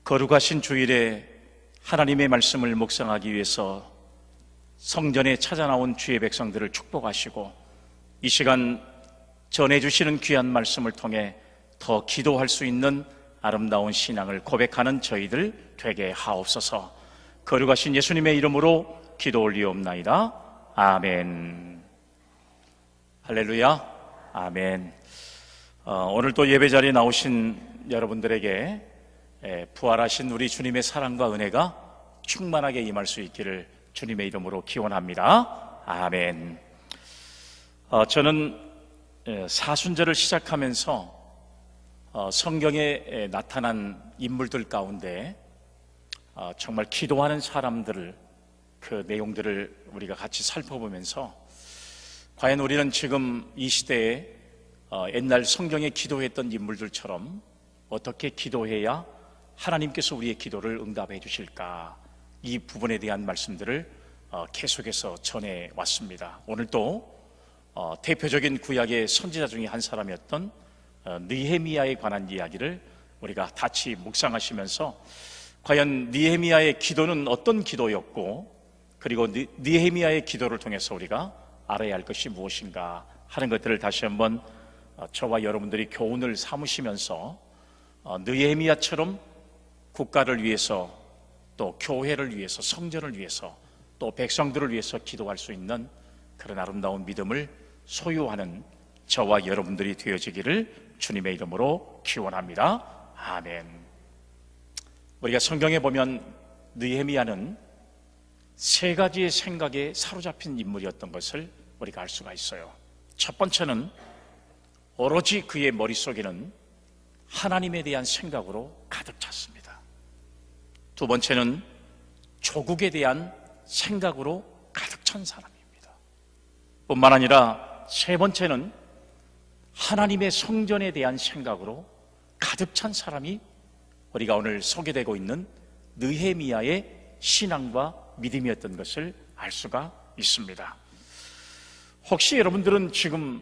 거룩하신 주일에 하나님의 말씀을 묵상하기 위해서 성전에 찾아 나온 주의 백성들을 축복하시고 이 시간 전해주시는 귀한 말씀을 통해 더 기도할 수 있는 아름다운 신앙을 고백하는 저희들 되게 하옵소서. 거룩하신 예수님의 이름으로 기도 올리옵나이다. 아멘. 할렐루야. 아멘. 오늘 또 예배 자리에 나오신 여러분들에게 부활하신 우리 주님의 사랑과 은혜가 충만하게 임할 수 있기를 주님의 이름으로 기원합니다. 아멘. 저는 사순절을 시작하면서 성경에 나타난 인물들 가운데 정말 기도하는 사람들을, 그 내용들을 우리가 같이 살펴보면서 과연 우리는 지금 이 시대에 옛날 성경에 기도했던 인물들처럼 어떻게 기도해야 하나님께서 우리의 기도를 응답해 주실까, 이 부분에 대한 말씀들을 계속해서 전해왔습니다. 오늘 또 대표적인 구약의 선지자 중에 한 사람이었던 느헤미야에 관한 이야기를 우리가 같이 묵상하시면서 과연 느헤미야의 기도는 어떤 기도였고, 그리고 느헤미야의 기도를 통해서 우리가 알아야 할 것이 무엇인가 하는 것들을 다시 한번 저와 여러분들이 교훈을 삼으시면서 느헤미야처럼 국가를 위해서, 또 교회를 위해서, 성전을 위해서, 또 백성들을 위해서 기도할 수 있는 그런 아름다운 믿음을 소유하는 저와 여러분들이 되어지기를 주님의 이름으로 기원합니다. 아멘. 우리가 성경에 보면 느헤미야는 세 가지의 생각에 사로잡힌 인물이었던 것을 우리가 알 수가 있어요. 첫 번째는 오로지 그의 머릿속에는 하나님에 대한 생각으로 가득 찼습니다. 두 번째는 조국에 대한 생각으로 가득 찬 사람입니다. 뿐만 아니라 세 번째는 하나님의 성전에 대한 생각으로 가득 찬 사람이 우리가 오늘 소개되고 있는 느헤미야의 신앙과 믿음이었던 것을 알 수가 있습니다. 혹시 여러분들은 지금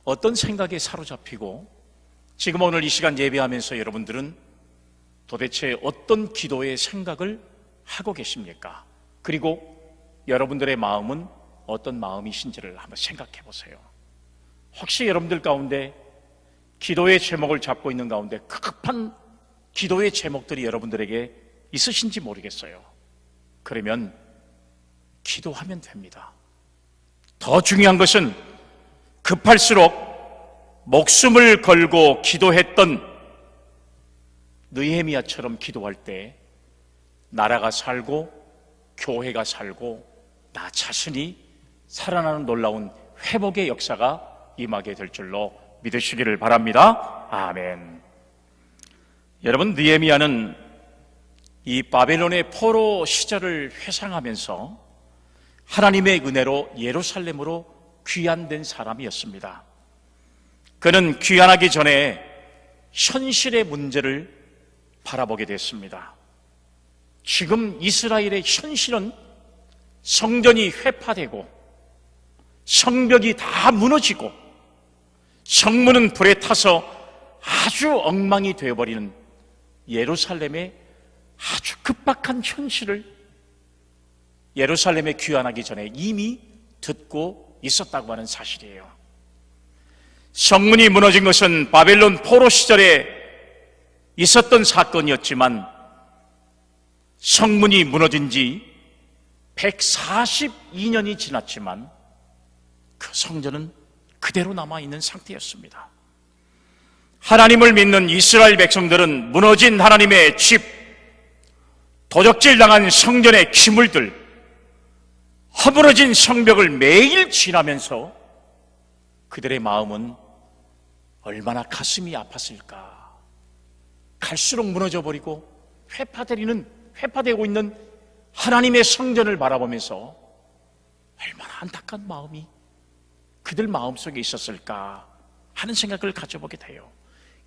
어떤 생각에 사로잡히고, 지금 오늘 이 시간 예배하면서 여러분들은 도대체 어떤 기도의 생각을 하고 계십니까? 그리고 여러분들의 마음은 어떤 마음이신지를 한번 생각해 보세요. 혹시 여러분들 가운데 기도의 제목을 잡고 있는 가운데 급한 기도의 제목들이 여러분들에게 있으신지 모르겠어요. 그러면 기도하면 됩니다. 더 중요한 것은 급할수록 목숨을 걸고 기도했던 느헤미야처럼 기도할 때 나라가 살고 교회가 살고 나 자신이 살아나는 놀라운 회복의 역사가 임하게 될 줄로 믿으시기를 바랍니다. 아멘. 여러분, 느헤미야는 이 바벨론의 포로 시절을 회상하면서 하나님의 은혜로 예루살렘으로 귀환된 사람이었습니다. 그는 귀환하기 전에 현실의 문제를 바라보게 됐습니다. 지금 이스라엘의 현실은 성전이 회파되고 성벽이 다 무너지고 성문은 불에 타서 아주 엉망이 되어버리는 예루살렘의 아주 급박한 현실을 예루살렘에 귀환하기 전에 이미 듣고 있었다고 하는 사실이에요. 성문이 무너진 것은 바벨론 포로 시절에 있었던 사건이었지만 성문이 무너진 지 142년이 지났지만 그 성전은 그대로 남아있는 상태였습니다. 하나님을 믿는 이스라엘 백성들은 무너진 하나님의 집, 도적질당한 성전의 기물들, 허물어진 성벽을 매일 지나면서 그들의 마음은 얼마나 가슴이 아팠을까. 갈수록 무너져버리고 회파되고 있는 하나님의 성전을 바라보면서 얼마나 안타까운 마음이 그들 마음속에 있었을까 하는 생각을 가져보게 돼요.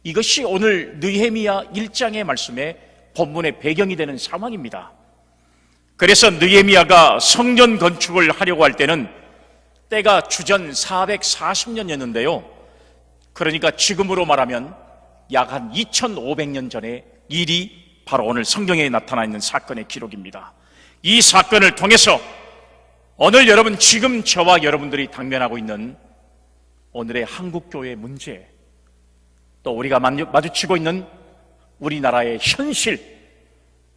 이것이 오늘 느헤미야 1장의 말씀의 본문의 배경이 되는 상황입니다. 그래서 느헤미야가 성전 건축을 하려고 할 때는 때가 주전 440년이었는데요. 그러니까 지금으로 말하면 약 한 2500년 전에 일이 바로 오늘 성경에 나타나 있는 사건의 기록입니다. 이 사건을 통해서 오늘 여러분, 지금 저와 여러분들이 당면하고 있는 오늘의 한국교회의 문제, 또 우리가 마주치고 있는 우리나라의 현실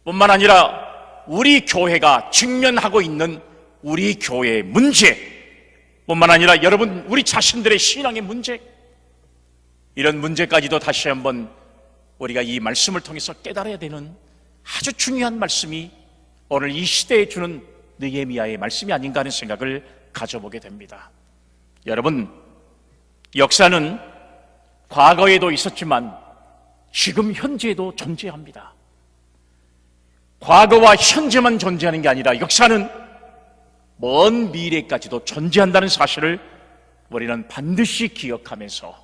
뿐만 아니라 우리 교회가 직면하고 있는 우리 교회의 문제 뿐만 아니라 여러분, 우리 자신들의 신앙의 문제, 이런 문제까지도 다시 한번 우리가 이 말씀을 통해서 깨달아야 되는 아주 중요한 말씀이 오늘 이 시대에 주는 느헤미야의 말씀이 아닌가 하는 생각을 가져보게 됩니다. 여러분, 역사는 과거에도 있었지만 지금 현재에도 존재합니다. 과거와 현재만 존재하는 게 아니라 역사는 먼 미래까지도 존재한다는 사실을 우리는 반드시 기억하면서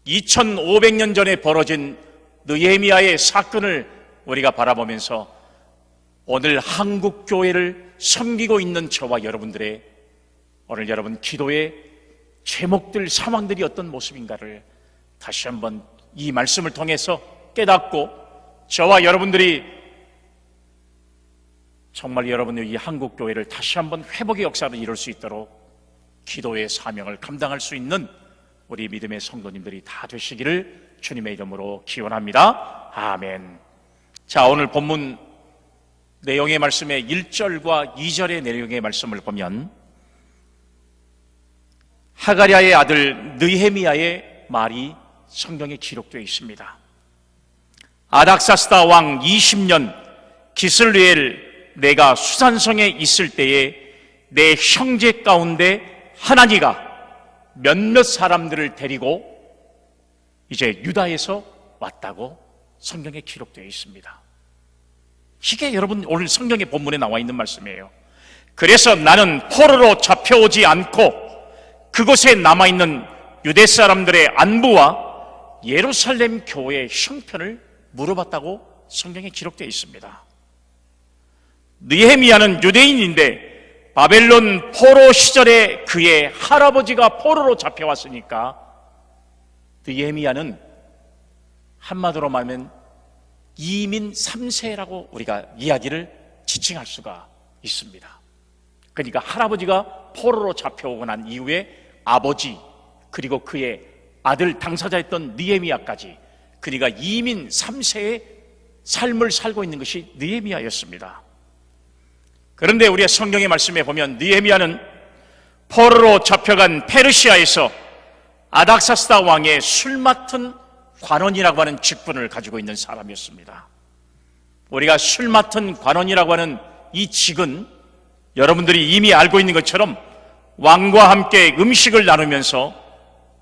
2500년 전에 벌어진 느헤미야의 사건을 우리가 바라보면서 오늘 한국교회를 섬기고 있는 저와 여러분들의 오늘 여러분 기도의 제목들, 상황들이 어떤 모습인가를 다시 한번 이 말씀을 통해서 깨닫고 저와 여러분들이 정말 여러분의 이 한국교회를 다시 한번 회복의 역사를 이룰 수 있도록 기도의 사명을 감당할 수 있는 우리 믿음의 성도님들이 다 되시기를 주님의 이름으로 기원합니다. 아멘. 자, 오늘 본문 내용의 말씀의 1절과 2절의 내용의 말씀을 보면 하가랴의 아들 느헤미야의 말이 성경에 기록되어 있습니다. 아닥사스다 왕 20년 기슬리엘 내가 수산성에 있을 때에 내 형제 가운데 하나니가 몇몇 사람들을 데리고 이제 유다에서 왔다고 성경에 기록되어 있습니다. 이게 여러분 오늘 성경의 본문에 나와 있는 말씀이에요. 그래서 나는 포로로 잡혀오지 않고 그곳에 남아있는 유대 사람들의 안부와 예루살렘 교회의 형편을 물어봤다고 성경에 기록되어 있습니다. 느헤미야는 유대인인데 바벨론 포로 시절에 그의 할아버지가 포로로 잡혀왔으니까 느헤미야는 한마디로 말하면 이민 3세라고 우리가 이야기를 지칭할 수가 있습니다. 그러니까 할아버지가 포로로 잡혀오고 난 이후에 아버지 그리고 그의 아들 당사자였던 느헤미야까지, 그러니까 이민 3세의 삶을 살고 있는 것이 느헤미야였습니다. 그런데 우리가 성경의 말씀에 보면 느헤미야는 포로로 잡혀간 페르시아에서 아닥사스다 왕의 술 맡은 관원이라고 하는 직분을 가지고 있는 사람이었습니다. 우리가 술 맡은 관원이라고 하는 이 직은 여러분들이 이미 알고 있는 것처럼 왕과 함께 음식을 나누면서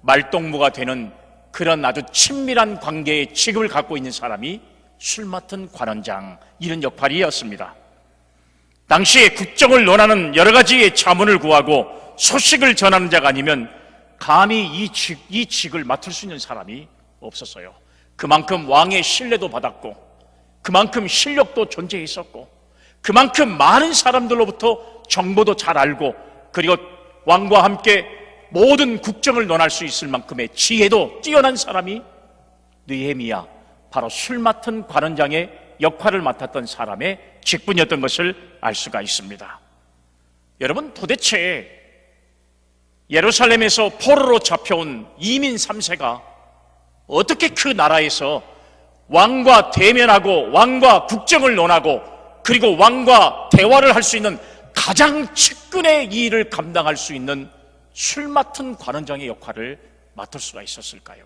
말동무가 되는 그런 아주 친밀한 관계의 직업을 갖고 있는 사람이 술 맡은 관원장, 이런 역할이었습니다. 당시에 국정을 논하는 여러 가지의 자문을 구하고 소식을 전하는 자가 아니면 감히 이 직을 맡을 수 있는 사람이 없었어요. 그만큼 왕의 신뢰도 받았고 그만큼 실력도 존재했었고 그만큼 많은 사람들로부터 정보도 잘 알고 그리고 왕과 함께 모든 국정을 논할 수 있을 만큼의 지혜도 뛰어난 사람이 느헤미야, 바로 술 맡은 관원장의 역할을 맡았던 사람의 직분이었던 것을 알 수가 있습니다. 여러분, 도대체 예루살렘에서 포로로 잡혀온 이민 3세가 어떻게 그 나라에서 왕과 대면하고 왕과 국정을 논하고 그리고 왕과 대화를 할 수 있는 가장 측근의 일을 감당할 수 있는 술 맡은 관원장의 역할을 맡을 수가 있었을까요?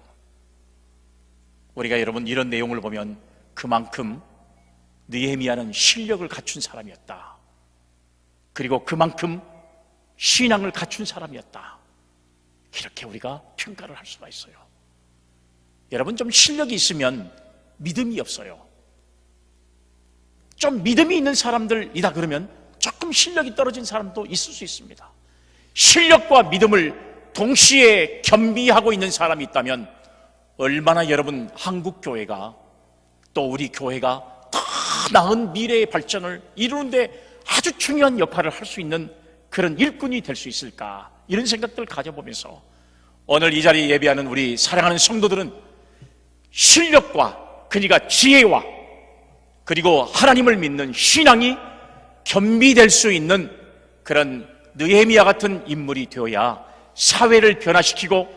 우리가 여러분 이런 내용을 보면 그만큼 느헤미야는 실력을 갖춘 사람이었다. 그리고 그만큼 신앙을 갖춘 사람이었다. 이렇게 우리가 평가를 할 수가 있어요. 여러분, 좀 실력이 있으면 믿음이 없어요. 좀 믿음이 있는 사람들이다 그러면 조금 실력이 떨어진 사람도 있을 수 있습니다. 실력과 믿음을 동시에 겸비하고 있는 사람이 있다면 얼마나 여러분 한국교회가 또 우리 교회가 더 나은 미래의 발전을 이루는데 아주 중요한 역할을 할 수 있는 그런 일꾼이 될 수 있을까, 이런 생각들을 가져보면서 오늘 이 자리에 예배하는 우리 사랑하는 성도들은 실력과 그러니까 지혜와 그리고 하나님을 믿는 신앙이 겸비될 수 있는 그런 느헤미야 같은 인물이 되어야 사회를 변화시키고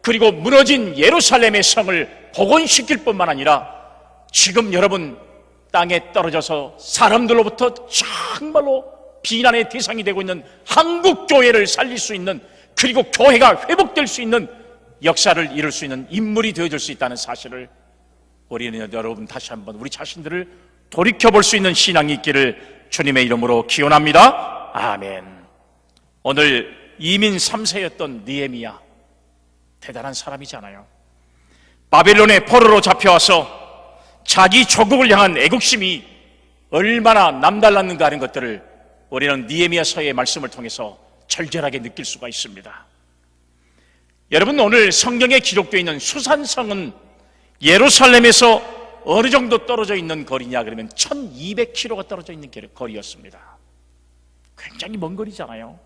그리고 무너진 예루살렘의 성을 복원시킬 뿐만 아니라 지금 여러분 땅에 떨어져서 사람들로부터 정말로 비난의 대상이 되고 있는 한국 교회를 살릴 수 있는, 그리고 교회가 회복될 수 있는 역사를 이룰 수 있는 인물이 되어줄 수 있다는 사실을 우리는 여러분 다시 한번 우리 자신들을 돌이켜볼 수 있는 신앙이 있기를 주님의 이름으로 기원합니다. 아멘. 오늘 이민 3세였던 느헤미야, 대단한 사람이잖아요. 바벨론의 포로로 잡혀와서 자기 조국을 향한 애국심이 얼마나 남달랐는가 하는 것들을 우리는 느헤미야서의 말씀을 통해서 절절하게 느낄 수가 있습니다. 여러분, 오늘 성경에 기록되어 있는 수산성은 예루살렘에서 어느 정도 떨어져 있는 거리냐 그러면 1200km가 떨어져 있는 거리였습니다. 굉장히 먼 거리잖아요.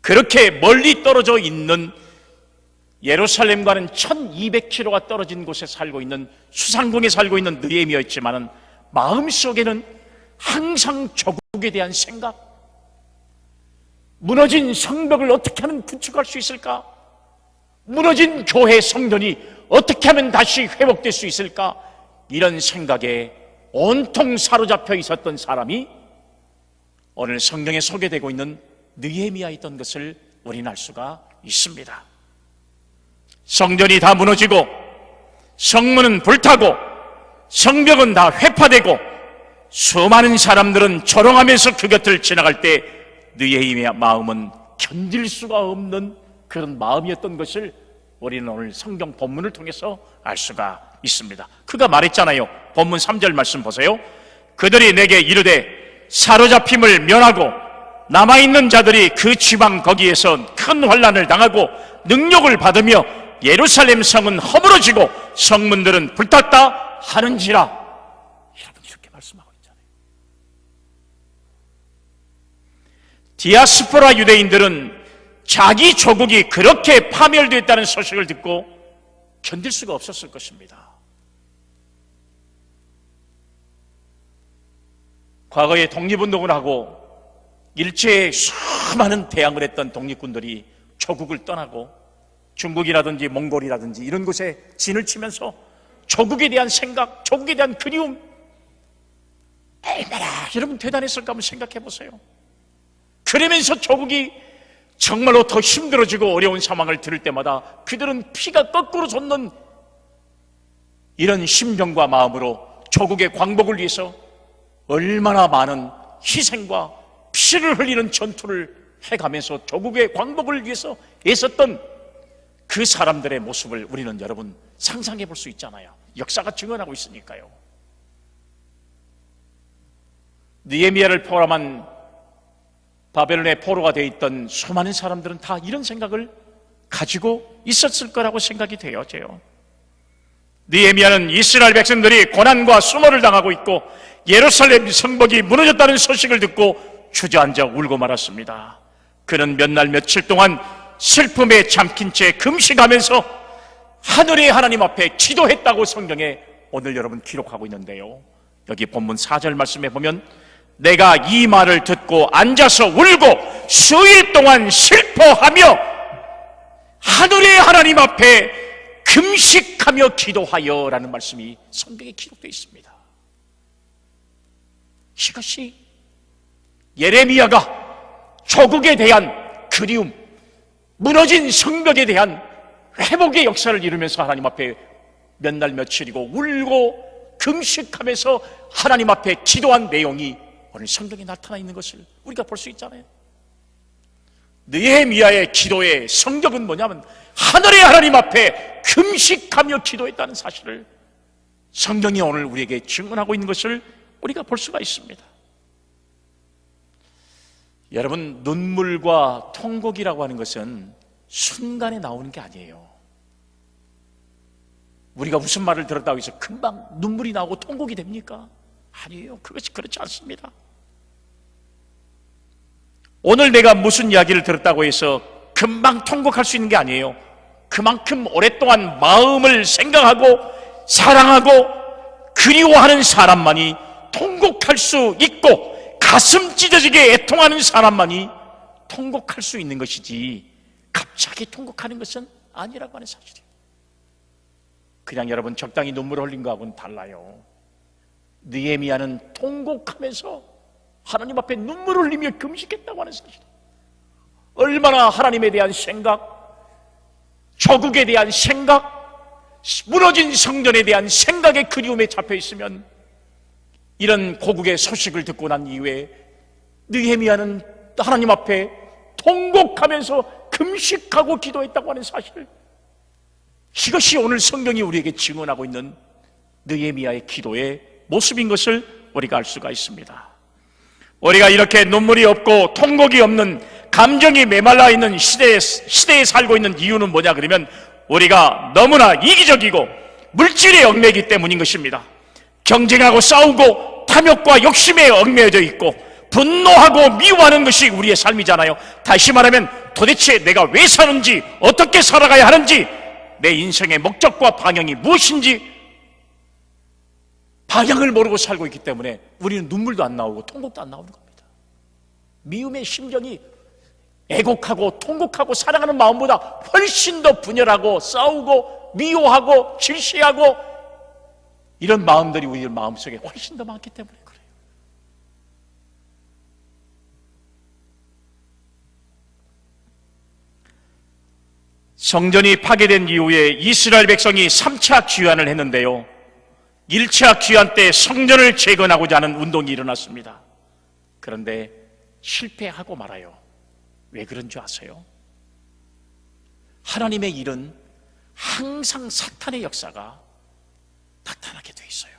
그렇게 멀리 떨어져 있는 예루살렘과는 1200km가 떨어진 곳에 살고 있는 수상궁에 살고 있는 느헤미야였지만은 마음속에는 항상 조국에 대한 생각, 무너진 성벽을 어떻게 하면 구축할 수 있을까? 무너진 교회 성전이 어떻게 하면 다시 회복될 수 있을까? 이런 생각에 온통 사로잡혀 있었던 사람이 오늘 성경에 소개되고 있는 느헤미야였던 것을 우리는 알 수가 있습니다. 성전이 다 무너지고 성문은 불타고 성벽은 다 회파되고 수많은 사람들은 조롱하면서 그 곁을 지나갈 때 느헤미야 마음은 견딜 수가 없는 그런 마음이었던 것을 우리는 오늘 성경 본문을 통해서 알 수가 있습니다. 그가 말했잖아요. 본문 3절 말씀 보세요. 그들이 내게 이르되 사로잡힘을 면하고 남아있는 자들이 그 지방 거기에서 큰 환난을 당하고 능욕을 받으며 예루살렘 성은 허물어지고 성문들은 불탔다 하는지라. 여러분, 이렇게 말씀하고 있잖아요. 디아스포라 유대인들은 자기 조국이 그렇게 파멸되었다는 소식을 듣고 견딜 수가 없었을 것입니다. 과거에 독립운동을 하고 일제에 수많은 대항을 했던 독립군들이 조국을 떠나고 중국이라든지 몽골이라든지 이런 곳에 진을 치면서 조국에 대한 생각, 조국에 대한 그리움, 얼마나 여러분 대단했을까 한번 생각해 보세요. 그러면서 조국이 정말로 더 힘들어지고 어려운 상황을 들을 때마다 그들은 피가 거꾸로 솟는 이런 심정과 마음으로 조국의 광복을 위해서 얼마나 많은 희생과 피를 흘리는 전투를 해가면서 조국의 광복을 위해서 애썼던 그 사람들의 모습을 우리는 여러분 상상해 볼 수 있잖아요. 역사가 증언하고 있으니까요. 느헤미야를 포함한 바벨론의 포로가 되어 있던 수많은 사람들은 다 이런 생각을 가지고 있었을 거라고 생각이 되어져요. 느헤미야는 이스라엘 백성들이 고난과 수모를 당하고 있고 예루살렘 성벽이 무너졌다는 소식을 듣고 주저앉아 울고 말았습니다. 그는 몇 날 며칠 동안 슬픔에 잠긴 채 금식하면서 하늘의 하나님 앞에 기도했다고 성경에 오늘 여러분 기록하고 있는데요. 여기 본문 4절 말씀에 보면 내가 이 말을 듣고 앉아서 울고 수일 동안 슬퍼하며 하늘의 하나님 앞에 금식하며 기도하여 라는 말씀이 성경에 기록되어 있습니다. 이것이 예레미야가 조국에 대한 그리움, 무너진 성벽에 대한 회복의 역사를 이루면서 하나님 앞에 몇 날 며칠이고 울고 금식하면서 하나님 앞에 기도한 내용이 오늘 성경에 나타나 있는 것을 우리가 볼 수 있잖아요. 느헤미야의 기도의 성격은 뭐냐면 하늘의 하나님 앞에 금식하며 기도했다는 사실을 성경이 오늘 우리에게 증언하고 있는 것을 우리가 볼 수가 있습니다. 여러분, 눈물과 통곡이라고 하는 것은 순간에 나오는 게 아니에요. 우리가 무슨 말을 들었다고 해서 금방 눈물이 나오고 통곡이 됩니까? 아니에요. 그것이 그렇지 않습니다. 오늘 내가 무슨 이야기를 들었다고 해서 금방 통곡할 수 있는 게 아니에요. 그만큼 오랫동안 마음을 생각하고 사랑하고 그리워하는 사람만이 통곡할 수 있고, 가슴 찢어지게 애통하는 사람만이 통곡할 수 있는 것이지 갑자기 통곡하는 것은 아니라고 하는 사실이에요. 그냥 여러분 적당히 눈물을 흘린 거하고는 달라요. 느헤미야는 통곡하면서 하나님 앞에 눈물을 흘리며 금식했다고 하는 사실. 얼마나 하나님에 대한 생각, 조국에 대한 생각, 무너진 성전에 대한 생각의 그리움에 잡혀 있으면, 이런 고국의 소식을 듣고 난 이후에 느헤미야는 하나님 앞에 통곡하면서 금식하고 기도했다고 하는 사실, 이것이 오늘 성경이 우리에게 증언하고 있는 느헤미야의 기도의 모습인 것을 우리가 알 수가 있습니다. 우리가 이렇게 눈물이 없고 통곡이 없는, 감정이 메말라 있는 시대에 살고 있는 이유는 뭐냐 그러면, 우리가 너무나 이기적이고 물질에 얽매이기 때문인 것입니다. 경쟁하고 싸우고 탐욕과 욕심에 얽매여져 있고 분노하고 미워하는 것이 우리의 삶이잖아요. 다시 말하면 도대체 내가 왜 사는지, 어떻게 살아가야 하는지, 내 인생의 목적과 방향이 무엇인지 방향을 모르고 살고 있기 때문에 우리는 눈물도 안 나오고 통곡도 안 나오는 겁니다. 미움의 심정이 애곡하고 통곡하고 사랑하는 마음보다 훨씬 더 분열하고 싸우고 미워하고 질시하고 이런 마음들이 우리 마음속에 훨씬 더 많기 때문에 그래요. 성전이 파괴된 이후에 이스라엘 백성이 3차 귀환을 했는데요, 1차 귀환 때 성전을 재건하고자 하는 운동이 일어났습니다. 그런데 실패하고 말아요. 왜 그런 줄 아세요? 하나님의 일은 항상 사탄의 역사가 나타나게 돼 있어요.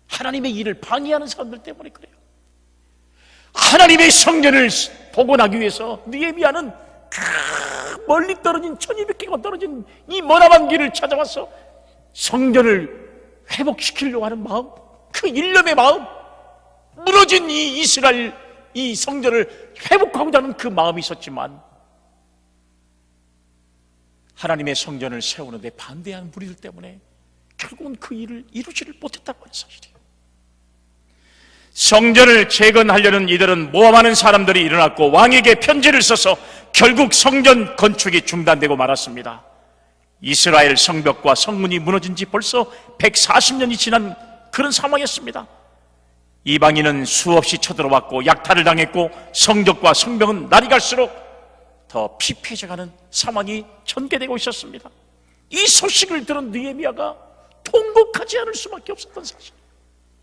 하나님의 일을 방해하는 사람들 때문에 그래요. 하나님의 성전을 복원하기 위해서 느헤미야는 멀리 떨어진 1200km 떨어진 이 머나먼 길을 찾아와서 성전을 회복시키려고 하는 마음, 그 일념의 마음, 무너진 이 이스라엘 이 성전을 회복하고자 하는 그 마음이 있었지만, 하나님의 성전을 세우는데 반대하는 무리들 때문에 결국은 그 일을 이루지를 못했다고 하는 사실이에요. 성전을 재건하려는 이들은 모함하는 사람들이 일어났고 왕에게 편지를 써서 결국 성전 건축이 중단되고 말았습니다. 이스라엘 성벽과 성문이 무너진 지 벌써 140년이 지난 그런 상황이었습니다. 이방인은 수없이 쳐들어왔고 약탈을 당했고 성벽과 성벽은 날이 갈수록 더 피폐해져가는 상황이 전개되고 있었습니다. 이 소식을 들은 느헤미야가 통곡하지 않을 수밖에 없었던 사실,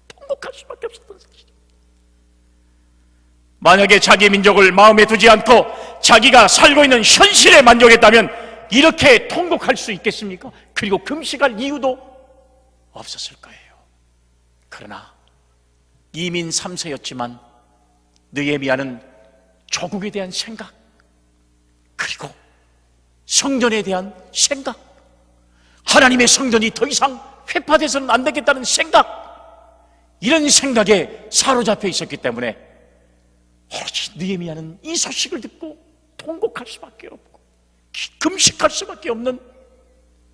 통곡할 수밖에 없었던 사실. 만약에 자기 민족을 마음에 두지 않고 자기가 살고 있는 현실에 만족했다면 이렇게 통곡할 수 있겠습니까? 그리고 금식할 이유도 없었을 거예요. 그러나 이민 3세였지만 느헤미야는 조국에 대한 생각, 그리고 성전에 대한 생각, 하나님의 성전이 더 이상 회파돼서는 안 되겠다는 생각, 이런 생각에 사로잡혀 있었기 때문에 오로지 느헤미야는 이 소식을 듣고 통곡할 수밖에 없고 금식할 수밖에 없는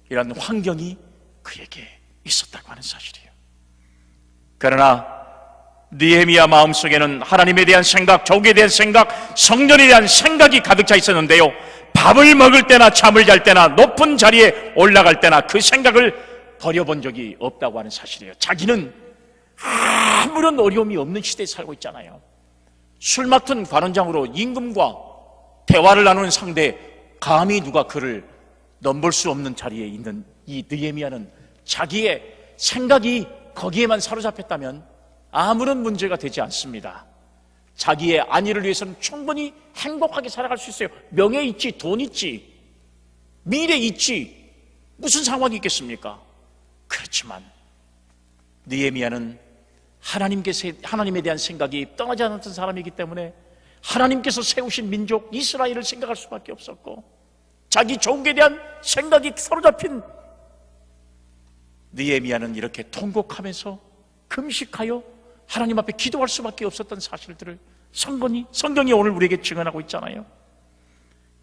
이런 환경이 그에게 있었다고 하는 사실이에요. 그러나 느헤미야 마음속에는 하나님에 대한 생각, 조국에 대한 생각, 성전에 대한 생각이 가득 차 있었는데요, 밥을 먹을 때나 잠을 잘 때나 높은 자리에 올라갈 때나 그 생각을 버려본 적이 없다고 하는 사실이에요. 자기는 아무런 어려움이 없는 시대에 살고 있잖아요. 술 맡은 관원장으로 임금과 대화를 나누는 상대, 감히 누가 그를 넘볼 수 없는 자리에 있는 이 느헤미야는 자기의 생각이 거기에만 사로잡혔다면 아무런 문제가 되지 않습니다. 자기의 안위를 위해서는 충분히 행복하게 살아갈 수 있어요. 명예 있지, 돈 있지, 미래 있지, 무슨 상황이 있겠습니까? 그렇지만 느헤미야는 하나님에 대한 생각이 떠나지 않았던 사람이기 때문에 하나님께서 세우신 민족 이스라엘을 생각할 수밖에 없었고, 자기 조국에 대한 생각이 사로잡힌 느헤미야는 이렇게 통곡하면서 금식하여 하나님 앞에 기도할 수밖에 없었던 사실들을 성경이 오늘 우리에게 증언하고 있잖아요.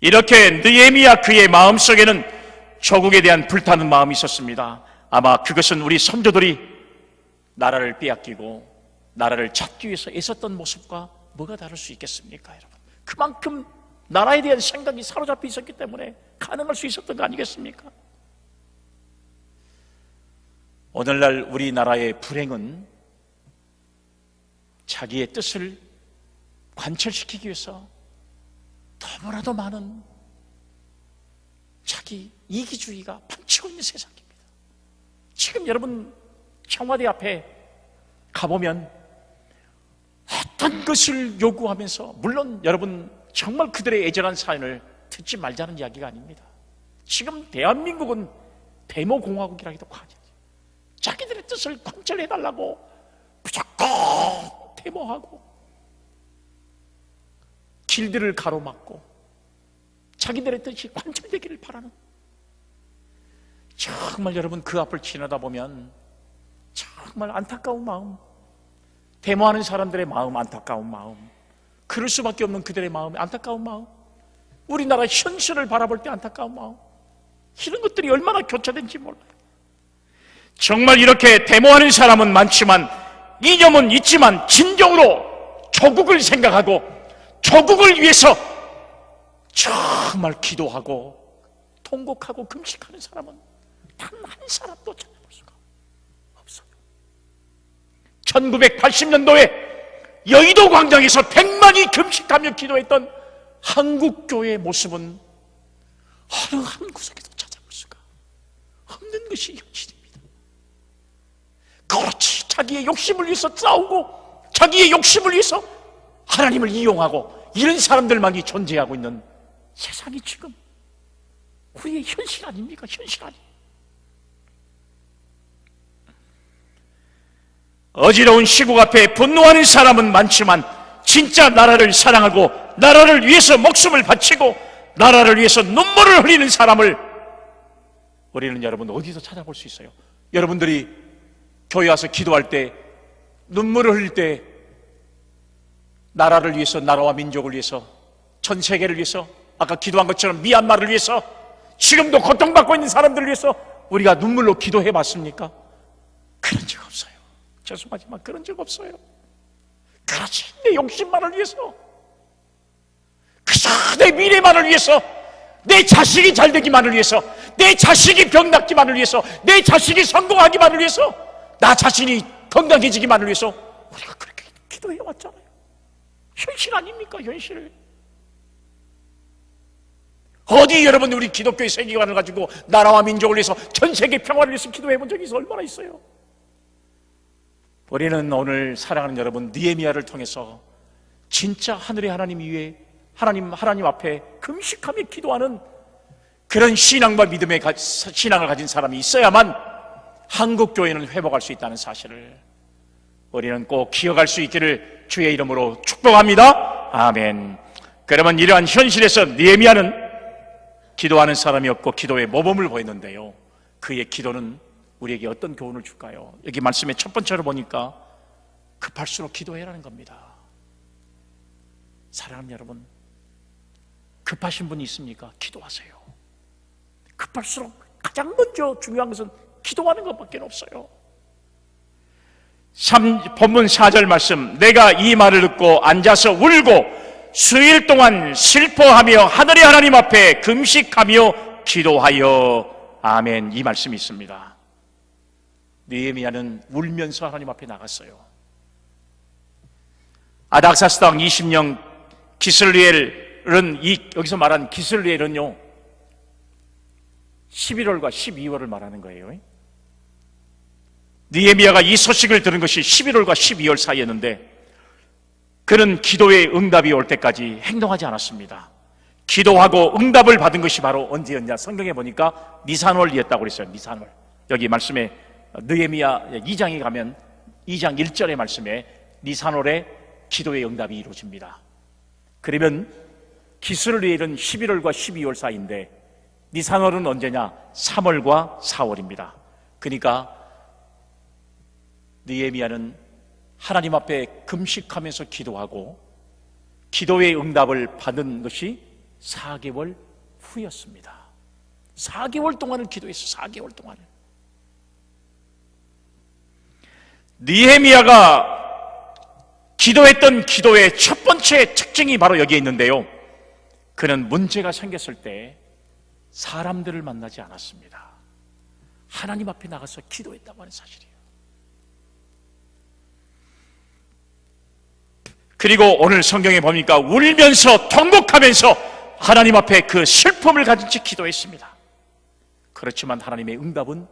이렇게 느헤미야 그의 마음속에는 조국에 대한 불타는 마음이 있었습니다. 아마 그것은 우리 선조들이 나라를 빼앗기고 나라를 찾기 위해서 애썼던 모습과 뭐가 다를 수 있겠습니까, 여러분? 그만큼 나라에 대한 생각이 사로잡혀 있었기 때문에 가능할 수 있었던 거 아니겠습니까? 오늘날 우리나라의 불행은 자기의 뜻을 관철시키기 위해서 너무나도 많은 자기 이기주의가 판치고 있는 세상입니다. 지금 여러분 청와대 앞에 가보면 어떤 것을 요구하면서, 물론 여러분 정말 그들의 애절한 사연을 듣지 말자는 이야기가 아닙니다. 지금 대한민국은 데모공화국이라기도 하죠. 자기들의 뜻을 관철해달라고 무조건 데모하고 길들을 가로막고 자기들의 뜻이 관철되기를 바라는, 정말 여러분 그 앞을 지나다 보면 정말 안타까운 마음, 데모하는 사람들의 마음, 안타까운 마음, 그럴 수밖에 없는 그들의 마음이 안타까운 마음, 우리나라 현실을 바라볼 때 안타까운 마음, 이런 것들이 얼마나 교차된지 몰라요. 정말 이렇게 데모하는 사람은 많지만 이념은 있지만 진정으로 조국을 생각하고 조국을 위해서 정말 기도하고 통곡하고 금식하는 사람은 단 한 사람도 찾아볼 수가 없어요. 1980년도에 여의도 광장에서 100만이 금식하며 기도했던 한국교회의 모습은 어느 한 구석에도 찾아볼 수가 없는 것이 현실입니다. 그렇지, 자기의 욕심을 위해서 싸우고 자기의 욕심을 위해서 하나님을 이용하고 이런 사람들만이 존재하고 있는 세상이 지금 우리의 현실 아닙니까? 현실 아닙니까? 어지러운 시국 앞에 분노하는 사람은 많지만 진짜 나라를 사랑하고 나라를 위해서 목숨을 바치고 나라를 위해서 눈물을 흘리는 사람을 우리는 여러분 어디서 찾아볼 수 있어요? 여러분들이 교회 와서 기도할 때 눈물을 흘릴 때 나라를 위해서, 나라와 민족을 위해서, 전 세계를 위해서, 아까 기도한 것처럼 미얀마를 위해서, 지금도 고통받고 있는 사람들을 위해서 우리가 눈물로 기도해 봤습니까? 그런 적 없어요. 죄송하지만 그런 적 없어요. 그렇지, 내 욕심만을 위해서, 그저 내 미래만을 위해서, 내 자식이 잘 되기만을 위해서, 내 자식이 병 낫기만을 위해서, 내 자식이 성공하기만을 위해서, 나 자신이 건강해지기만을 위해서 우리가 그렇게 기도해 왔잖아요. 현실 아닙니까? 현실. 어디 여러분 우리 기독교의 세계관을 가지고 나라와 민족을 위해서, 전 세계 평화를 위해서 기도해 본 적이 얼마나 있어요? 우리는 오늘 사랑하는 여러분, 느헤미야를 통해서 진짜 하늘의 하나님 위에 하나님 앞에 금식하며 기도하는 그런 신앙과 믿음의 신앙을 가진 사람이 있어야만 한국교회는 회복할 수 있다는 사실을 우리는 꼭 기억할 수 있기를 주의 이름으로 축복합니다. 아멘. 그러면 이러한 현실에서 느헤미야는 기도하는 사람이 없고 기도의 모범을 보였는데요, 그의 기도는 우리에게 어떤 교훈을 줄까요? 여기 말씀의 첫 번째로 보니까 급할수록 기도해라는 겁니다. 사랑하는 여러분, 급하신 분이 있습니까? 기도하세요. 급할수록 가장 먼저 중요한 것은 기도하는 것밖에 없어요. 본문 4절 말씀, 내가 이 말을 듣고 앉아서 울고 수일 동안 슬퍼하며 하늘의 하나님 앞에 금식하며 기도하여 아멘, 이 말씀이 있습니다. 느헤미야는 울면서 하나님 앞에 나갔어요. 아닥사스당 20년 기슬리엘은, 여기서 말한 기슬리엘은요 11월과 12월을 말하는 거예요. 느헤미야가 이 소식을 들은 것이 11월과 12월 사이였는데 그는 기도의 응답이 올 때까지 행동하지 않았습니다. 기도하고 응답을 받은 것이 바로 언제였냐? 성경에 보니까 니산월이었다고 그랬어요. 니산월. 여기 말씀에 느헤미야 2장에 가면 2장 1절의 말씀에 니산월에 기도의 응답이 이루어집니다. 그러면 기스르리엘은 11월과 12월 사이인데 니산월은 언제냐? 3월과 4월입니다. 그러니까 느헤미야는 하나님 앞에 금식하면서 기도하고 기도의 응답을 받은 것이 4개월 후였습니다. 4개월 동안을 기도했어요. 4개월 동안을. 느헤미야가 기도했던 기도의 첫 번째 특징이 바로 여기에 있는데요, 그는 문제가 생겼을 때 사람들을 만나지 않았습니다. 하나님 앞에 나가서 기도했다고 하는 사실이에요. 그리고 오늘 성경에 보니까 울면서 통곡하면서 하나님 앞에 그 슬픔을 가진 채 기도했습니다. 그렇지만 하나님의 응답은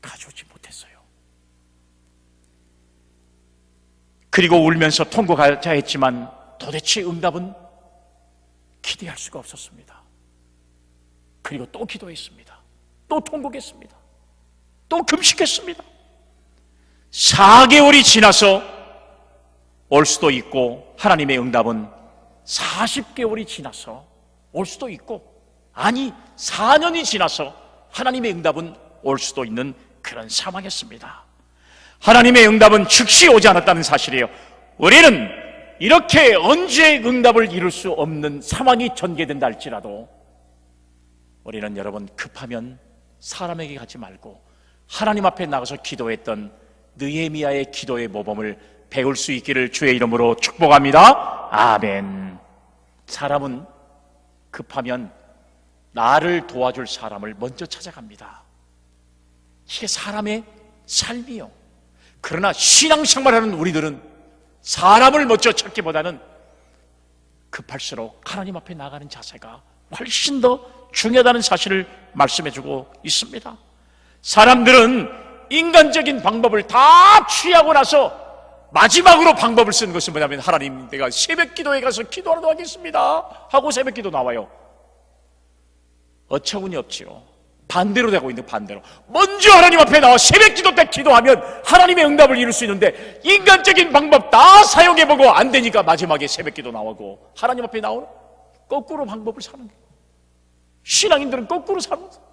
가져오지 못했어요. 그리고 울면서 통곡하자 했지만 도대체 응답은 기대할 수가 없었습니다. 그리고 또 기도했습니다. 또 통곡했습니다. 또 금식했습니다. 4개월이 지나서 올 수도 있고, 하나님의 응답은 40개월이 지나서 올 수도 있고, 아니 4년이 지나서 하나님의 응답은 올 수도 있는 그런 상황이었습니다. 하나님의 응답은 즉시 오지 않았다는 사실이에요. 우리는 이렇게 언제 응답을 이룰 수 없는 상황이 전개된다 할지라도 우리는 여러분 급하면 사람에게 가지 말고 하나님 앞에 나가서 기도했던 느헤미야의 기도의 모범을 배울 수 있기를 주의 이름으로 축복합니다. 아멘. 사람은 급하면 나를 도와줄 사람을 먼저 찾아갑니다. 이게 사람의 삶이요. 그러나 신앙생활하는 우리들은 사람을 먼저 찾기보다는 급할수록 하나님 앞에 나가는 자세가 훨씬 더 중요하다는 사실을 말씀해주고 있습니다. 사람들은 인간적인 방법을 다 취하고 나서 마지막으로 방법을 쓰는 것은 뭐냐면, 하나님 내가 새벽기도에 가서 기도하러 가겠습니다 하고 새벽기도 나와요. 어처구니 없지요. 반대로 되고 있는, 반대로 먼저 하나님 앞에 나와 새벽기도 때 기도하면 하나님의 응답을 이룰 수 있는데, 인간적인 방법 다 사용해보고 안 되니까 마지막에 새벽기도 나오고 하나님 앞에 나오는 거꾸로 방법을 사는 거예요. 신앙인들은 거꾸로 사는 거예요.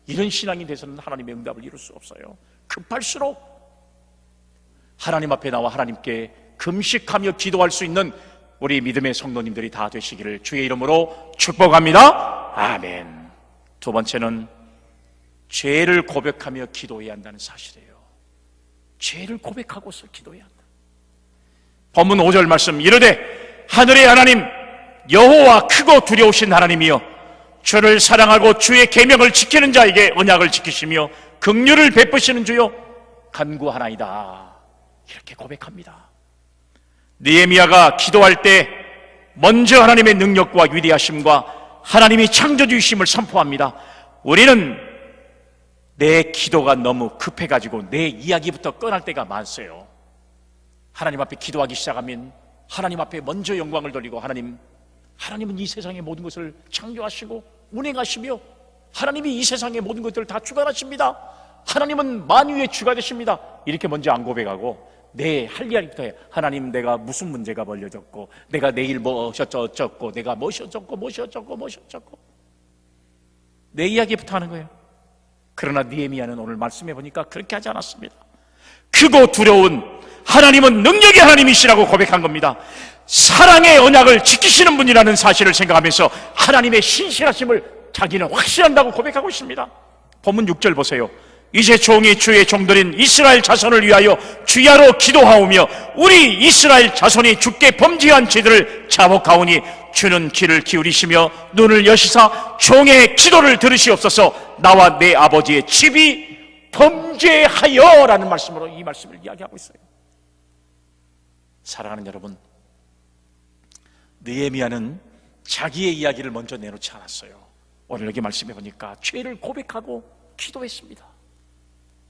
이런 신앙이 돼서는 하나님의 응답을 이룰 수 없어요. 급할수록 하나님 앞에 나와 하나님께 금식하며 기도할 수 있는 우리 믿음의 성도님들이 다 되시기를 주의 이름으로 축복합니다. 아멘. 두 번째는 죄를 고백하며 기도해야 한다는 사실이에요. 죄를 고백하고서 기도해야 한다. 본문 5절 말씀, 이르되 하늘의 하나님 여호와 크고 두려우신 하나님이여, 주를 사랑하고 주의 계명을 지키는 자에게 언약을 지키시며 긍휼을 베푸시는 주여 간구하나이다. 이렇게 고백합니다. 느헤미야가 기도할 때 먼저 하나님의 능력과 위대하심과 하나님이 창조주이심을 선포합니다. 우리는 내 기도가 너무 급해가지고 내 이야기부터 꺼날 때가 많았어요. 하나님 앞에 기도하기 시작하면 하나님 앞에 먼저 영광을 돌리고, 하나님은 이 세상의 모든 것을 창조하시고 운행하시며 하나님이 이 세상의 모든 것들을 다 주관하십니다. 하나님은 만유의 주가 되십니다. 이렇게 먼저 안 고백하고 내 할 이야기부터 해. 하나님 내가 무슨 문제가 벌려졌고, 내가 내일 뭐 어쩌고, 내가 무엇이 어쩌고 내 이야기부터 하는 거예요. 그러나 느헤미야는 오늘 말씀해 보니까 그렇게 하지 않았습니다. 크고 두려운 하나님은 능력의 하나님이시라고 고백한 겁니다. 사랑의 언약을 지키시는 분이라는 사실을 생각하면서 하나님의 신실하심을 자기는 확신한다고 고백하고 있습니다. 본문 6절 보세요. 이제 종이 주의 종들인 이스라엘 자손을 위하여 주야로 기도하오며 우리 이스라엘 자손이 주께 범죄한 죄들을 자복하오니 주는 귀를 기울이시며 눈을 여시사 종의 기도를 들으시옵소서. 나와 내 아버지의 집이 범죄하여 라는 말씀으로 이 말씀을 이야기하고 있어요. 사랑하는 여러분, 느헤미야는 자기의 이야기를 먼저 내놓지 않았어요. 오늘 여기 말씀해 보니까 죄를 고백하고 기도했습니다.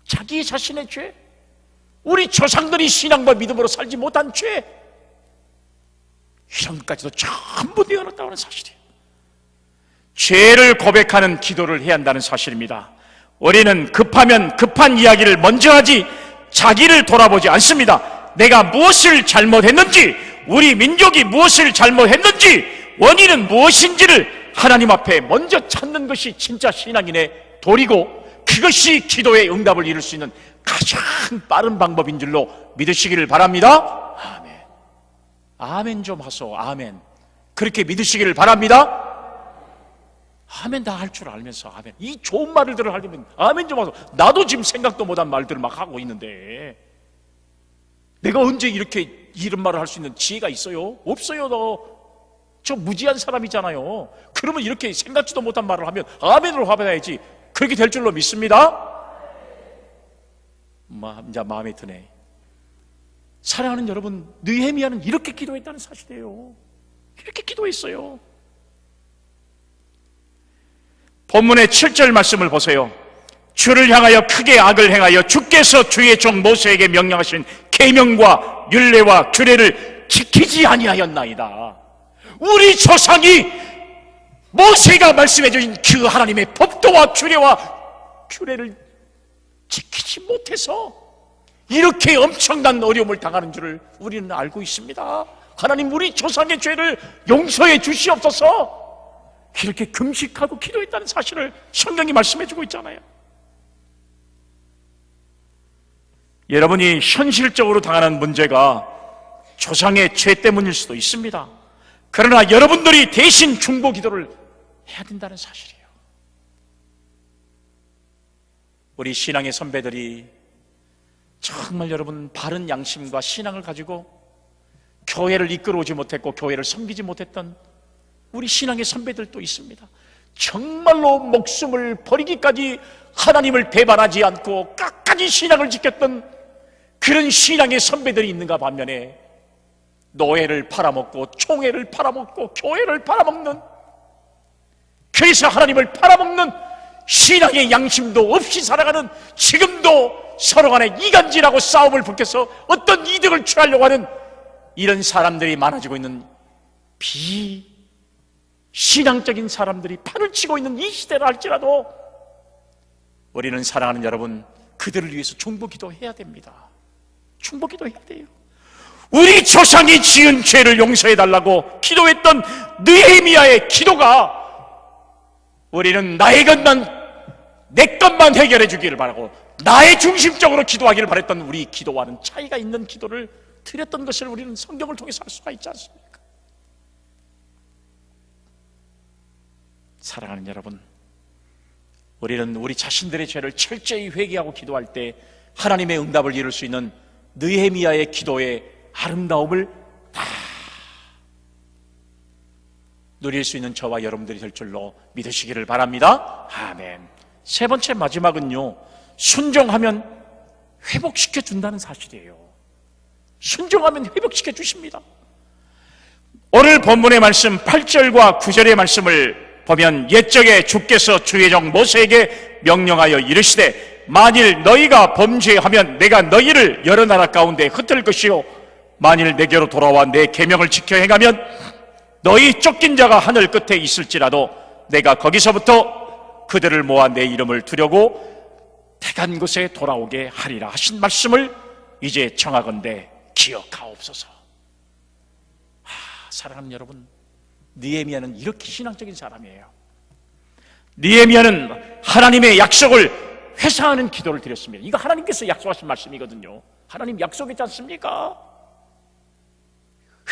자기 자신의 죄, 우리 조상들이 신앙과 믿음으로 살지 못한 죄, 이런 것까지도 전부 내어놨다는 사실이에요. 죄를 고백하는 기도를 해야 한다는 사실입니다. 우리는 급하면 급한 이야기를 먼저 하지 자기를 돌아보지 않습니다. 내가 무엇을 잘못했는지, 우리 민족이 무엇을 잘못했는지, 원인은 무엇인지를 하나님 앞에 먼저 찾는 것이 진짜 신앙인의 도리고, 그것이 기도의 응답을 이룰 수 있는 가장 빠른 방법인 줄로 믿으시기를 바랍니다. 아멘. 아멘 좀 하소. 아멘. 그렇게 믿으시기를 바랍니다. 아멘 다 할 줄 알면서 아멘, 이 좋은 말을 들으려면 아멘 좀 하소. 나도 지금 생각도 못한 말들을 막 하고 있는데 내가 언제 이렇게 이런 말을 할 수 있는 지혜가 있어요? 없어요. 저 무지한 사람이잖아요. 그러면 이렇게 생각지도 못한 말을 하면 아멘으로 화답해야지. 그렇게 될 줄로 믿습니다. 이제 마음에 드네. 사랑하는 여러분, 느헤미야는 이렇게 기도했다는 사실이에요. 이렇게 기도했어요. 본문의 7절 말씀을 보세요. 주를 향하여 크게 악을 행하여 주께서 주의 종 모세에게 명령하신 계명과 율례와 규례를 지키지 아니하였나이다. 우리 조상이 모세가 말씀해 주신 그 하나님의 법도와 규례를 지키지 못해서 이렇게 엄청난 어려움을 당하는 줄을 우리는 알고 있습니다. 하나님, 우리 조상의 죄를 용서해 주시옵소서. 이렇게 금식하고 기도했다는 사실을 성경이 말씀해 주고 있잖아요. 여러분이 현실적으로 당하는 문제가 조상의 죄 때문일 수도 있습니다. 그러나 여러분들이 대신 중보 기도를 해야 된다는 사실이에요. 우리 신앙의 선배들이 정말 여러분 바른 양심과 신앙을 가지고 교회를 이끌어오지 못했고 교회를 섬기지 못했던 우리 신앙의 선배들도 있습니다. 정말로 목숨을 버리기까지 하나님을 배반하지 않고 끝까지 신앙을 지켰던 그런 신앙의 선배들이 있는가 반면에 노예를 팔아먹고 총회를 팔아먹고 교회를 팔아먹는, 그래서 하나님을 팔아먹는 신앙의 양심도 없이 살아가는, 지금도 서로 간에 이간질하고 싸움을 붙여서 어떤 이득을 취하려고 하는 이런 사람들이 많아지고 있는, 비신앙적인 사람들이 판을 치고 있는 이 시대를 할지라도 우리는 사랑하는 여러분, 그들을 위해서 중보기도 해야 됩니다. 중보기도 해야 돼요. 우리 조상이 지은 죄를 용서해달라고 기도했던 느헤미야의 기도가 우리는 나의 것만, 내 것만 해결해 주기를 바라고 나의 중심적으로 기도하기를 바랬던 우리 기도와는 차이가 있는 기도를 드렸던 것을 우리는 성경을 통해서 알 수가 있지 않습니까? 사랑하는 여러분, 우리는 우리 자신들의 죄를 철저히 회개하고 기도할 때 하나님의 응답을 이룰 수 있는 느헤미야의 기도의 아름다움을 다 누릴 수 있는 저와 여러분들이 될 줄로 믿으시기를 바랍니다. 아멘. 세 번째, 마지막은요, 순종하면 회복시켜 준다는 사실이에요. 순종하면 회복시켜 주십니다. 오늘 본문의 말씀 8절과 9절의 말씀을 보면 옛적에 주께서 주의 종 모세에게 명령하여 이르시되 만일 너희가 범죄하면 내가 너희를 여러 나라 가운데 흩을 것이요 만일 내게로 돌아와 내 계명을 지켜 행하면 너희 쫓긴 자가 하늘 끝에 있을지라도 내가 거기서부터 그들을 모아 내 이름을 두려고 택한 곳에 돌아오게 하리라 하신 말씀을 이제 청하건대 기억하옵소서. 사랑하는 여러분, 느헤미야는 이렇게 신앙적인 사람이에요. 느헤미야는 하나님의 약속을 회상하는 기도를 드렸습니다. 이거 하나님께서 약속하신 말씀이거든요. 하나님 약속했지 않습니까?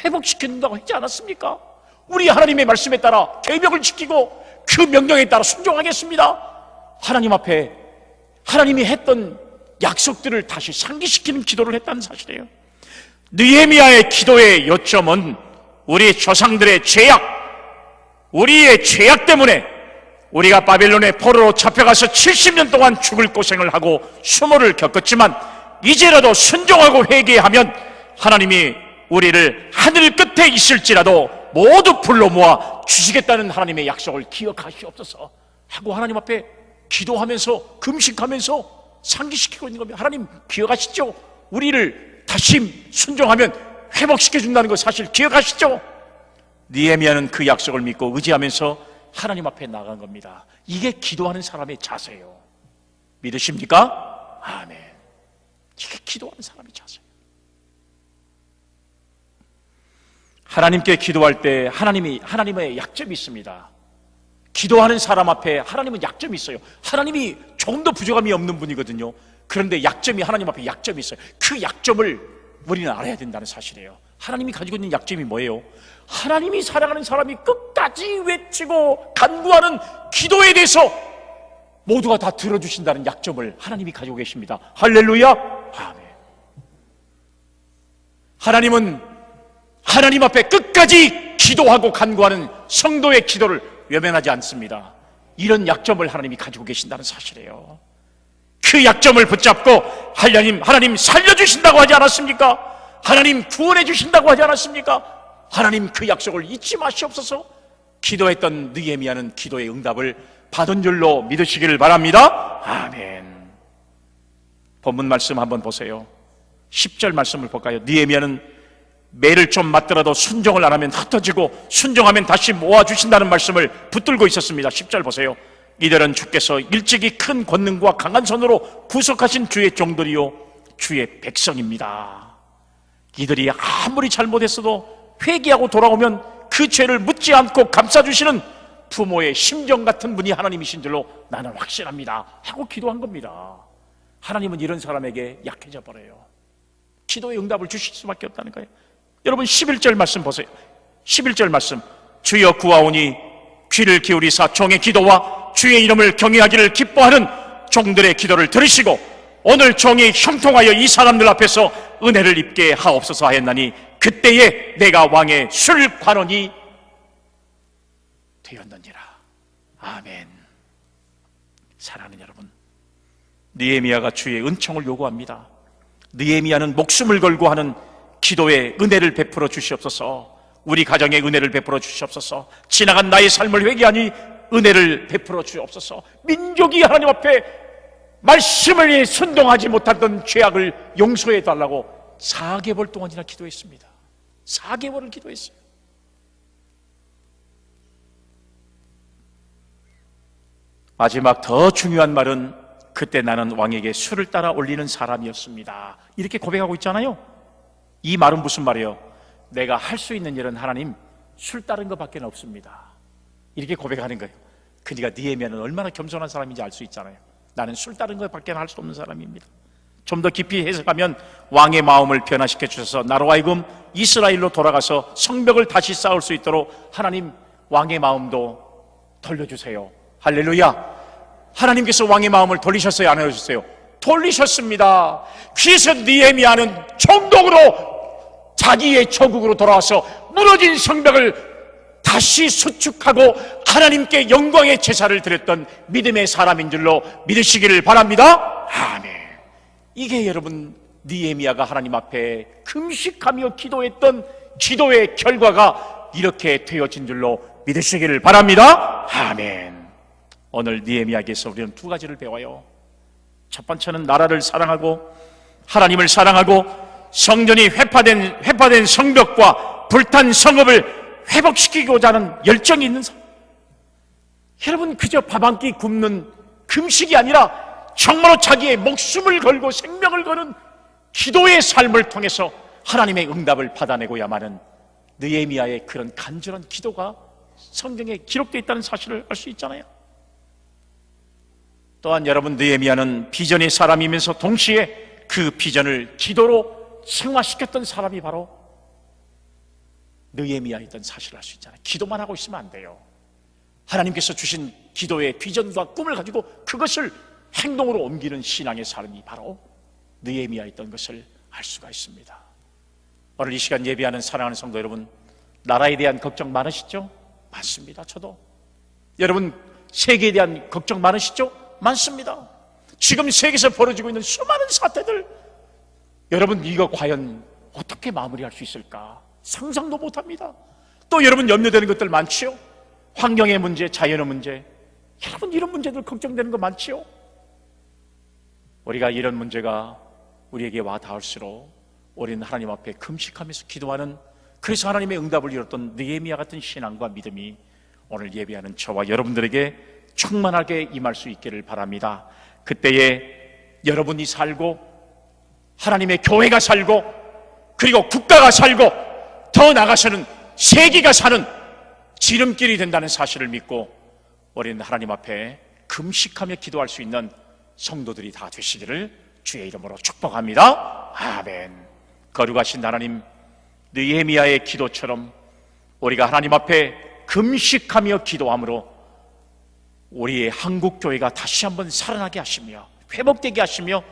회복시킨다고 했지 않았습니까? 우리 하나님의 말씀에 따라 계명을 지키고 그 명령에 따라 순종하겠습니다. 하나님 앞에 하나님이 했던 약속들을 다시 상기시키는 기도를 했다는 사실이에요. 느헤미야의 기도의 요점은 우리 조상들의 죄악, 우리의 죄악 때문에 우리가 바벨론의 포로로 잡혀가서 70년 동안 죽을 고생을 하고 수모를 겪었지만 이제라도 순종하고 회개하면 하나님이 우리를 하늘 끝에 있을지라도 모두 불러 모아 주시겠다는 하나님의 약속을 기억하시옵소서 하고 하나님 앞에 기도하면서 금식하면서 상기시키고 있는 겁니다. 하나님 기억하시죠? 우리를 다시 순종하면 회복시켜 준다는 거 사실 기억하시죠? 느헤미야는 그 약속을 믿고 의지하면서 하나님 앞에 나간 겁니다. 이게 기도하는 사람의 자세예요. 믿으십니까? 아멘. 이게 기도하는 사람의 자세예요. 하나님께 기도할 때 하나님의 약점이 있습니다. 기도하는 사람 앞에 하나님은 약점이 있어요. 하나님이 조금도 부족함이 없는 분이거든요. 그런데 하나님 앞에 약점이 있어요. 그 약점을 우리는 알아야 된다는 사실이에요. 하나님이 가지고 있는 약점이 뭐예요? 하나님이 사랑하는 사람이 끝까지 외치고 간구하는 기도에 대해서 모두가 다 들어주신다는 약점을 하나님이 가지고 계십니다. 할렐루야! 아멘. 하나님은 하나님 앞에 끝까지 기도하고 간구하는 성도의 기도를 외면하지 않습니다. 이런 약점을 하나님이 가지고 계신다는 사실이에요. 그 약점을 붙잡고 하나님 살려주신다고 하지 않았습니까? 하나님 구원해 주신다고 하지 않았습니까? 하나님 그 약속을 잊지 마시옵소서. 기도했던 느헤미야는 기도의 응답을 받은 줄로 믿으시기를 바랍니다. 아멘. 본문 말씀 한번 보세요. 10절 말씀을 볼까요? 느헤미야는 매를 좀 맞더라도 순종을 안 하면 흩어지고 순종하면 다시 모아주신다는 말씀을 붙들고 있었습니다. 10절 보세요. 이들은 주께서 일찍이 큰 권능과 강한 손으로 구속하신 주의 종들이요 주의 백성입니다. 이들이 아무리 잘못했어도 회개하고 돌아오면 그 죄를 묻지 않고 감싸주시는 부모의 심정 같은 분이 하나님이신 줄로 나는 확신합니다 하고 기도한 겁니다. 하나님은 이런 사람에게 약해져 버려요. 기도의 응답을 주실 수밖에 없다는 거예요. 여러분 11절 말씀 보세요. 11절 말씀. 주여 구하오니 귀를 기울이사 종의 기도와 주의 이름을 경외하기를 기뻐하는 종들의 기도를 들으시고 오늘 종이 형통하여 이 사람들 앞에서 은혜를 입게 하옵소서 하였나니 그때에 내가 왕의 술관원이 되었느니라. 아멘. 사랑하는 여러분, 느헤미야가 주의 은총을 요구합니다. 느헤미야는 목숨을 걸고 하는 기도의 은혜를 베풀어 주시옵소서. 우리 가정에 은혜를 베풀어 주시옵소서. 지나간 나의 삶을 회개하니 은혜를 베풀어 주옵소서. 민족이 하나님 앞에 말씀을 순종하지 못했던 죄악을 용서해 달라고 4개월 동안이나 기도했습니다. 4개월을 기도했어요. 마지막 더 중요한 말은 그때 나는 왕에게 술을 따라 올리는 사람이었습니다. 이렇게 고백하고 있잖아요. 이 말은 무슨 말이에요? 내가 할 수 있는 일은 하나님 술 따른 것밖에 없습니다. 이렇게 고백하는 거예요. 그러니까 느헤미야는 얼마나 겸손한 사람인지 알 수 있잖아요. 나는 술 따른 것밖에 할 수 없는 사람입니다. 좀 더 깊이 해석하면 왕의 마음을 변화시켜 주셔서 나로 하여금 이스라엘로 돌아가서 성벽을 다시 쌓을 수 있도록 하나님 왕의 마음도 돌려주세요. 할렐루야. 하나님께서 왕의 마음을 돌리셨어요? 안 해주셨어요? 돌리셨습니다. 그래서 느헤미야는 총독으로 자기의 조국으로 돌아와서 무너진 성벽을 다시 수축하고 하나님께 영광의 제사를 드렸던 믿음의 사람인 줄로 믿으시기를 바랍니다. 아멘. 이게 여러분 느헤미야가 하나님 앞에 금식하며 기도했던 기도의 결과가 이렇게 되어진 줄로 믿으시기를 바랍니다. 아멘. 오늘 느헤미야에게서 우리는 두 가지를 배워요. 첫 번째는 나라를 사랑하고 하나님을 사랑하고 성전이 회파된 성벽과 불탄 성읍을 회복시키고자 하는 열정이 있는 사람. 여러분 그저 밥 한 끼 굶는 금식이 아니라 정말로 자기의 목숨을 걸고 생명을 거는 기도의 삶을 통해서 하나님의 응답을 받아내고야만은 느헤미야의 그런 간절한 기도가 성경에 기록되어 있다는 사실을 알 수 있잖아요. 또한 여러분 느헤미야는 비전의 사람이면서 동시에 그 비전을 기도로 승화시켰던 사람이 바로 느헤미야였던 사실을 알 수 있잖아요. 기도만 하고 있으면 안 돼요. 하나님께서 주신 기도의 비전과 꿈을 가지고 그것을 행동으로 옮기는 신앙의 삶이 바로 느헤미야였던 것을 알 수가 있습니다. 오늘 이 시간 예배하는 사랑하는 성도 여러분, 나라에 대한 걱정 많으시죠? 많습니다. 저도. 여러분 세계에 대한 걱정 많으시죠? 많습니다. 지금 세계에서 벌어지고 있는 수많은 사태들, 여러분 이거 과연 어떻게 마무리할 수 있을까 상상도 못합니다. 또 여러분 염려되는 것들 많지요? 환경의 문제, 자연의 문제, 여러분 이런 문제들 걱정되는 거 많지요? 우리가 이런 문제가 우리에게 와 닿을수록 우리는 하나님 앞에 금식하면서 기도하는, 그래서 하나님의 응답을 이뤘던 느헤미야 같은 신앙과 믿음이 오늘 예배하는 저와 여러분들에게 충만하게 임할 수 있기를 바랍니다. 그때에 여러분이 살고 하나님의 교회가 살고 그리고 국가가 살고 더 나아가서는 세계가 사는 지름길이 된다는 사실을 믿고 우리는 하나님 앞에 금식하며 기도할 수 있는 성도들이 다 되시기를 주의 이름으로 축복합니다. 아멘. 거룩하신 하나님, 느헤미야의 기도처럼 우리가 하나님 앞에 금식하며 기도함으로 우리의 한국교회가 다시 한번 살아나게 하시며 회복되게 하시며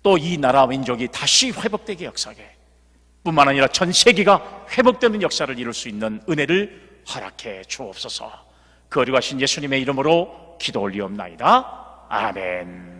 또 이 나라 민족이 다시 회복되게 역사하게 뿐만 아니라 전 세계가 회복되는 역사를 이룰 수 있는 은혜를 허락해 주옵소서. 거룩하신 예수님의 이름으로 기도 올리옵나이다. 아멘.